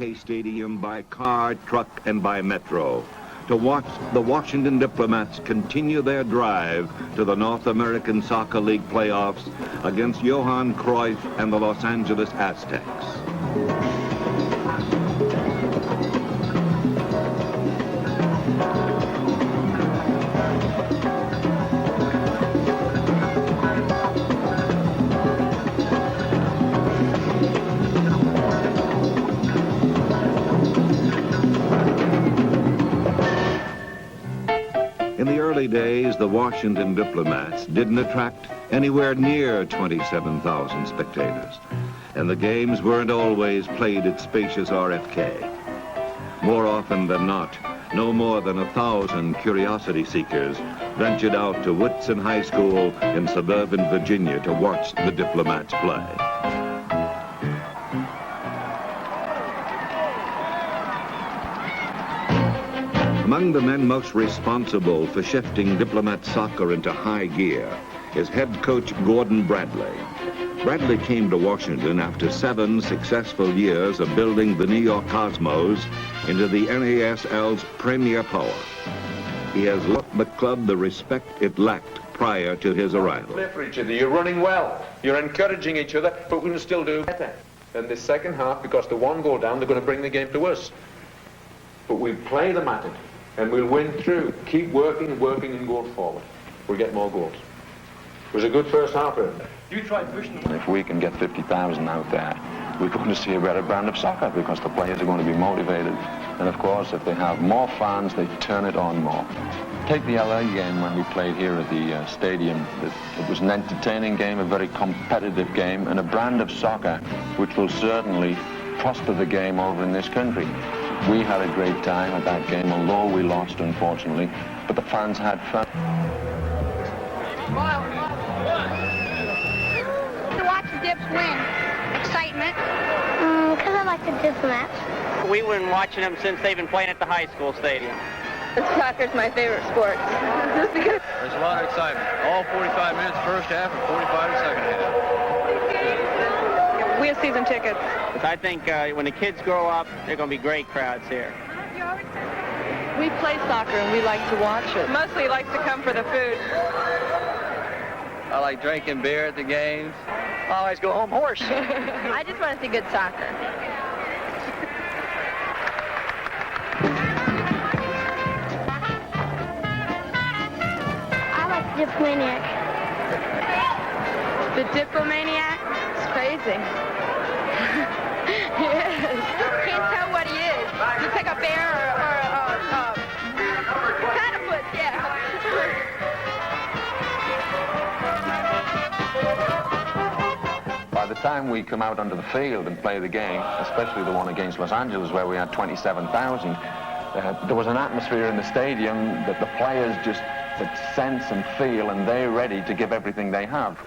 JFK Stadium by car, truck, and by metro to watch the Washington Diplomats continue their drive to the North American Soccer League playoffs against Johan Cruyff and the Los Angeles Aztecs. In the early days, the Washington Diplomats didn't attract anywhere near 27,000 spectators, and the games weren't always played at spacious RFK. More often than not, no more than 1,000 curiosity seekers ventured out to Whitson High School in suburban Virginia to watch the Diplomats play. Among the men most responsible for shifting Diplomat soccer into high gear is head coach Gordon Bradley. Bradley came to Washington after 7 successful years of building the New York Cosmos into the NASL's premier power. He has left the club the respect it lacked prior to his arrival. Play for each other. You're running well. You're encouraging each other, but we can still do better. And the second half, because the one goal down, they're going to bring the game to us. But we play them at it. And we'll win through. Keep working and working and go forward. We'll get more goals. It was a good first half, isn't it? You try pushing them. If we can get 50,000 out there, we're going to see a better brand of soccer because the players are going to be motivated. And of course, if they have more fans, they turn it on more. Take the LA game when we played here at the stadium. It was an entertaining game, a very competitive game, and a brand of soccer which will certainly prosper the game over in this country. We had a great time at that game, although we lost, unfortunately, but the fans had fun. To watch the Dips win. Excitement. Because I like the Diplomats. We've been watching them since they've been playing at the high school stadium. Soccer's my favorite sport. Just because. There's a lot of excitement. All 45 minutes first half and 45 second half. We have season tickets. I think when the kids grow up, they're going to be great crowds here. We play soccer and we like to watch it. Mostly likes to come for the food. I like drinking beer at the games. I always go home horse. I just want to see good soccer. I like the Diplomaniac. The Diplomaniac? It's crazy. Yes. Can't tell what he is. Looks like a bear or platypus, yeah. By the time we come out onto the field and play the game, especially the one against Los Angeles where we had 27,000, there was an atmosphere in the stadium that the players just could sense and feel, and they're ready to give everything they have.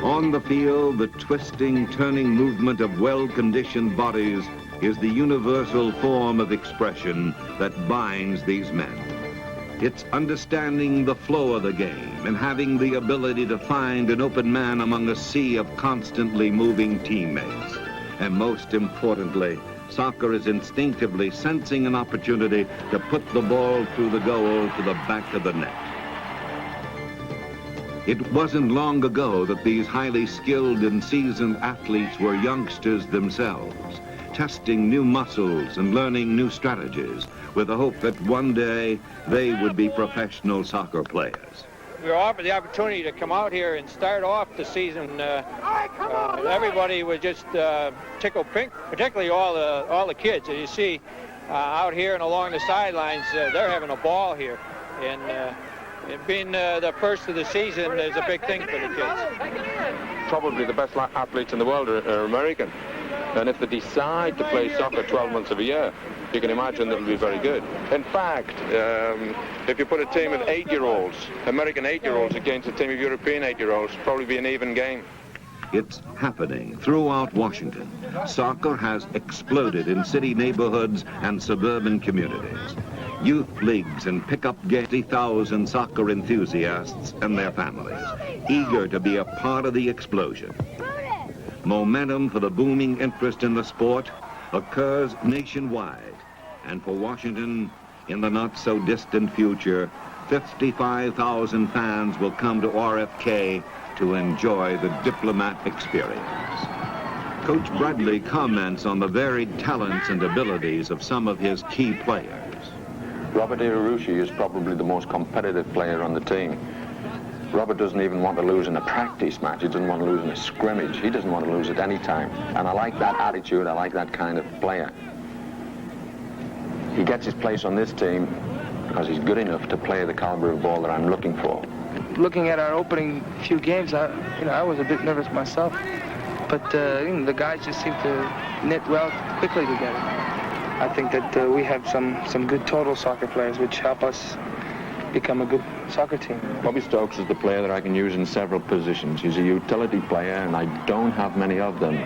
On the field, the twisting, turning movement of well-conditioned bodies is the universal form of expression that binds these men. It's understanding the flow of the game and having the ability to find an open man among a sea of constantly moving teammates. And most importantly, soccer is instinctively sensing an opportunity to put the ball through the goal to the back of the net. It wasn't long ago that these highly skilled and seasoned athletes were youngsters themselves, testing new muscles and learning new strategies with the hope that one day they would be professional soccer players. We were offered the opportunity to come out here and start off the season. Everybody was just tickled pink, particularly all the kids. As you see out here and along the sidelines, they're having a ball here. And being the first of the season is a big thing for the kids. Probably the best athletes in the world are American. And if they decide to play soccer 12 months of a year, you can imagine that it'll be very good. In fact, if you put a team of 8-year-olds, American 8-year-olds against a team of European 8-year-olds, probably be an even game. It's happening throughout Washington. Soccer has exploded in city neighborhoods and suburban communities. Youth leagues and pick-up 80,000 soccer enthusiasts and their families, eager to be a part of the explosion. Momentum for the booming interest in the sport occurs nationwide. And for Washington, in the not-so-distant future, 55,000 fans will come to RFK to enjoy the Diplomat experience. Coach Bradley comments on the varied talents and abilities of some of his key players. Robert Irushi is probably the most competitive player on the team. Robert doesn't even want to lose in a practice match. He doesn't want to lose in a scrimmage. He doesn't want to lose at any time. And I like that attitude. I like that kind of player. He gets his place on this team because he's good enough to play the caliber of ball that I'm looking for. Looking at our opening few games, I was a bit nervous myself. But the guys just seem to knit well quickly together. I think that we have some good total soccer players which help us become a good soccer team. Bobby Stokes is the player that I can use in several positions. He's a utility player, and I don't have many of them.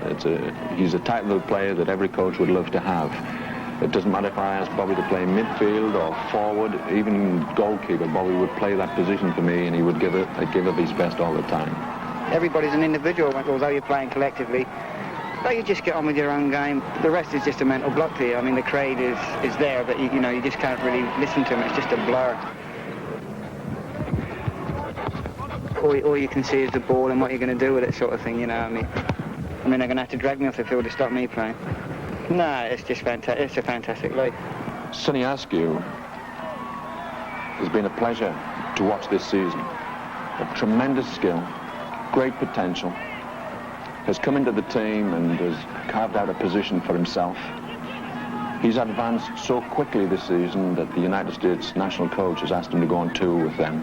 He's a type of player that every coach would love to have. It doesn't matter if I ask Bobby to play midfield or forward, even goalkeeper. Bobby would play that position for me, and he would give it his best all the time. Everybody's an individual, although you're playing collectively. But you just get on with your own game. The rest is just a mental block here. I mean, the crowd is there, but you just can't really listen to them. It's just a blur. All you can see is the ball and what you're going to do with it, sort of thing, you know. I mean, they're going to have to drag me off the field to stop me playing. No, it's just fantastic. It's a fantastic league. Sonny Askew, it's been a pleasure to watch this season. A tremendous skill, great potential, has come into the team and has carved out a position for himself. He's advanced so quickly this season that the United States national coach has asked him to go on tour with them.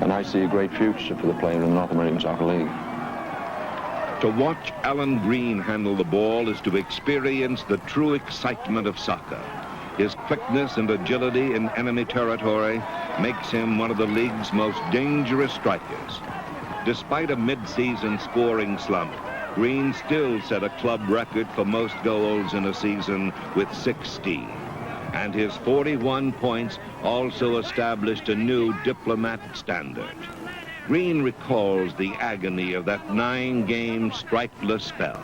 And I see a great future for the player in the North American Soccer League. To watch Alan Green handle the ball is to experience the true excitement of soccer. His quickness and agility in enemy territory makes him one of the league's most dangerous strikers. Despite a mid-season scoring slump, Green still set a club record for most goals in a season with 16. And his 41 points also established a new Diplomat standard. Green recalls the agony of that 9-game strikeless spell.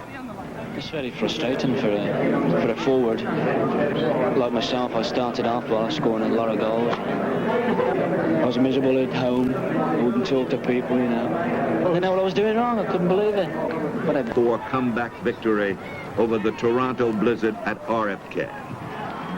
It's very frustrating for a forward. Like myself, I started off by scoring a lot of goals. I was miserable at home. I wouldn't talk to people, you know. I didn't know what I was doing wrong. I couldn't believe it. But for comeback victory over the Toronto Blizzard at RFK.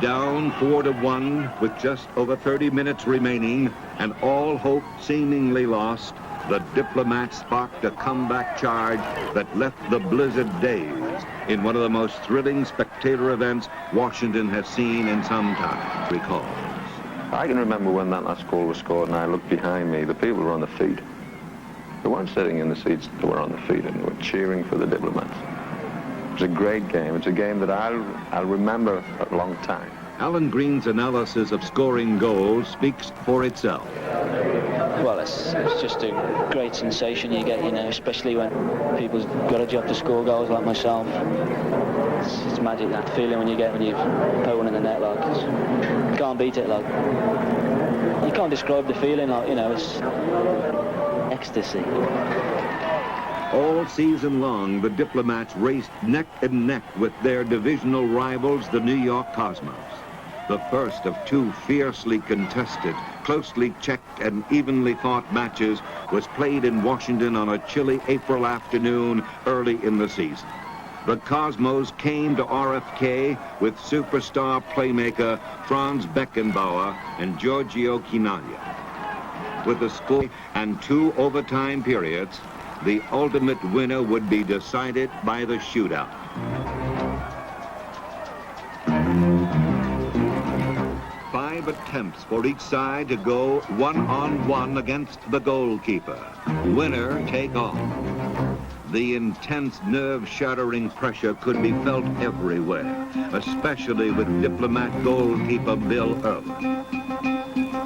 Down 4-1 with just over 30 minutes remaining and all hope seemingly lost, the Diplomats sparked a comeback charge that left the Blizzard dazed in one of the most thrilling spectator events Washington has seen in some time. Recalls. I can remember when that last goal was scored and I looked behind me. The people were on the feet. They weren't sitting in the seats, they were on the feet and they were cheering for the Diplomats. It was a great game. It's a game that I'll remember a long time. Alan Green's analysis of scoring goals speaks for itself. Well, it's just a great sensation you get, you know, especially when people's got a job to score goals like myself. It's magic, that feeling when you get when you put one in the net, like, you can't beat it, like. You can't describe the feeling, like, you know, it's ecstasy. All season long, the Diplomats raced neck and neck with their divisional rivals, the New York Cosmos. The first of two fiercely contested, closely checked and evenly fought matches was played in Washington on a chilly April afternoon early in the season. the Cosmos came to RFK with superstar playmaker Franz Beckenbauer and Giorgio Chinaglia. With a score and 2 overtime periods, the ultimate winner would be decided by the shootout. Five attempts for each side to go one-on-one against the goalkeeper. Winner take all. The intense, nerve-shattering pressure could be felt everywhere, especially with Diplomat goalkeeper Bill Irwin.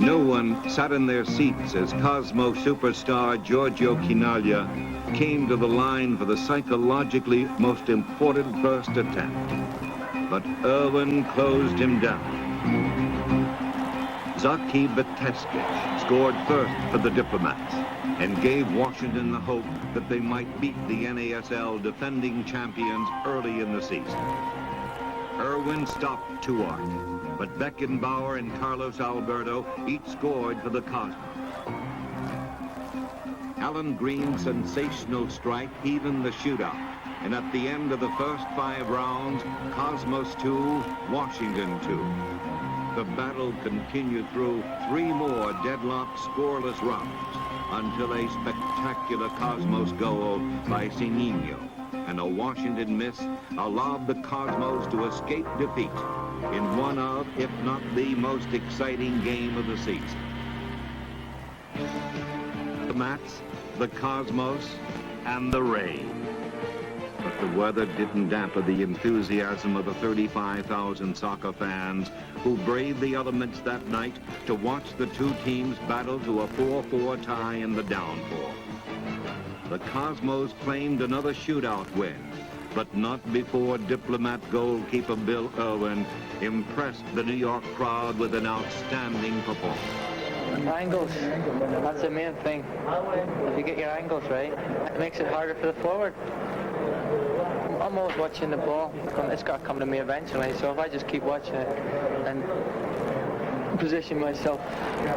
No one sat in their seats as Cosmo superstar Giorgio Chinaglia came to the line for the psychologically most important first attempt. But Irwin closed him down. Zaki Beteskic scored first for the Diplomats and gave Washington the hope that they might beat the NASL defending champions early in the season. Irwin stopped Tuart, but Beckenbauer and Carlos Alberto each scored for the Cosmos. Alan Green's sensational strike evened the shootout, and at the end of the first 5 rounds, Cosmos 2, Washington 2. The battle continued through 3 more deadlocked scoreless rounds until a spectacular Cosmos goal by Sinino and a Washington miss allowed the Cosmos to escape defeat in one of, if not the most exciting game of the season. The Mats, the Cosmos, and the rain. But the weather didn't dampen the enthusiasm of the 35,000 soccer fans who braved the elements that night to watch the 2 teams battle to a 4-4 tie in the downpour. The Cosmos claimed another shootout win, but not before Diplomat goalkeeper Bill Irwin impressed the New York crowd with an outstanding performance. Angles, that's the main thing. If you get your angles right, it makes it harder for the forward. I'm always watching the ball. It's got to come to me eventually, so if I just keep watching it and position myself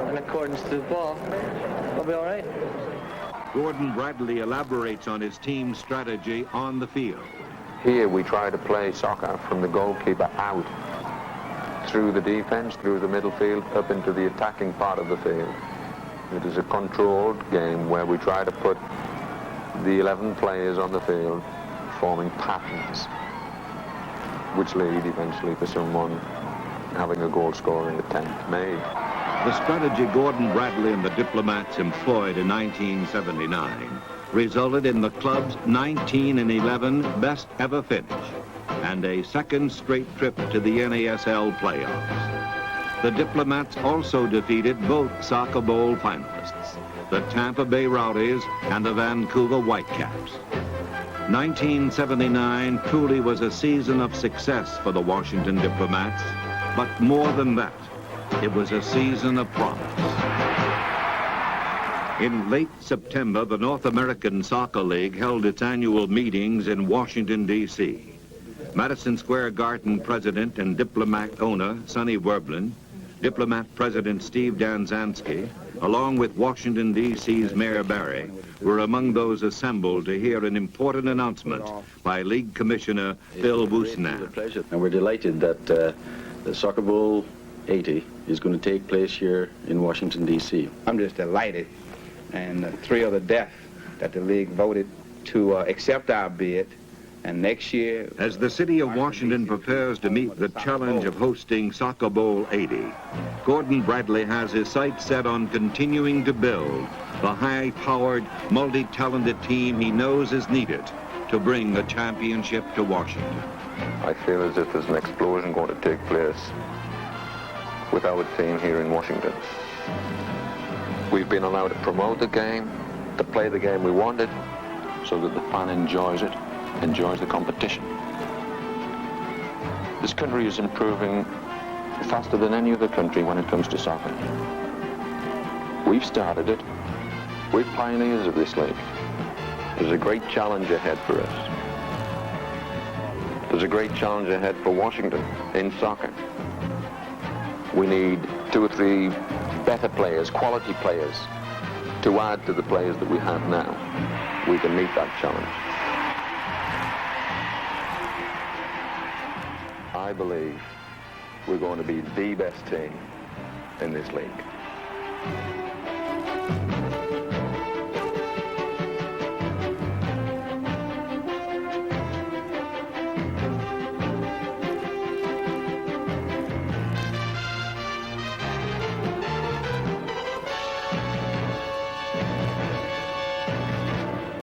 in accordance to the ball, I'll be all right. Gordon Bradley elaborates on his team's strategy on the field. Here we try to play soccer from the goalkeeper out, through the defense, through the middle field, up into the attacking part of the field. It is a controlled game where we try to put the 11 players on the field forming patterns which lead eventually to someone having a goal-scoring attempt made. The strategy Gordon Bradley and the Diplomats employed in 1979 resulted in the club's 19-11 best ever finish and a second straight trip to the NASL playoffs. The Diplomats also defeated both Soccer Bowl finalists, the Tampa Bay Rowdies and the Vancouver Whitecaps. 1979 truly was a season of success for the Washington Diplomats, but more than that, it was a season of promise. In late September, the North American Soccer League held its annual meetings in Washington, D.C. Madison Square Garden president and Diplomat owner Sonny Werblin, Diplomat president Steve Danzansky, along with Washington, D.C.'s Mayor Barry, were among those assembled to hear an important announcement by League Commissioner Phil Busnan. And we're delighted that the Soccer Bowl 80 is going to take place here in Washington, D.C. I'm just delighted and thrilled to death that the league voted to accept our bid. And next year... As the city of Washington prepares to meet the challenge of hosting Soccer Bowl 80, Gordon Bradley has his sights set on continuing to build the high-powered, multi-talented team he knows is needed to bring the championship to Washington. I feel as if there's an explosion going to take place with our team here in Washington. We've been allowed to promote the game, to play the game we wanted, so that the fan enjoys it, enjoys the competition. This country is improving faster than any other country when it comes to soccer. We've started it. We're pioneers of this league. There's a great challenge ahead for us. There's a great challenge ahead for Washington in soccer. We need 2 or 3 better players, quality players, to add to the players that we have now. We can meet that challenge. I believe we're going to be the best team in this league.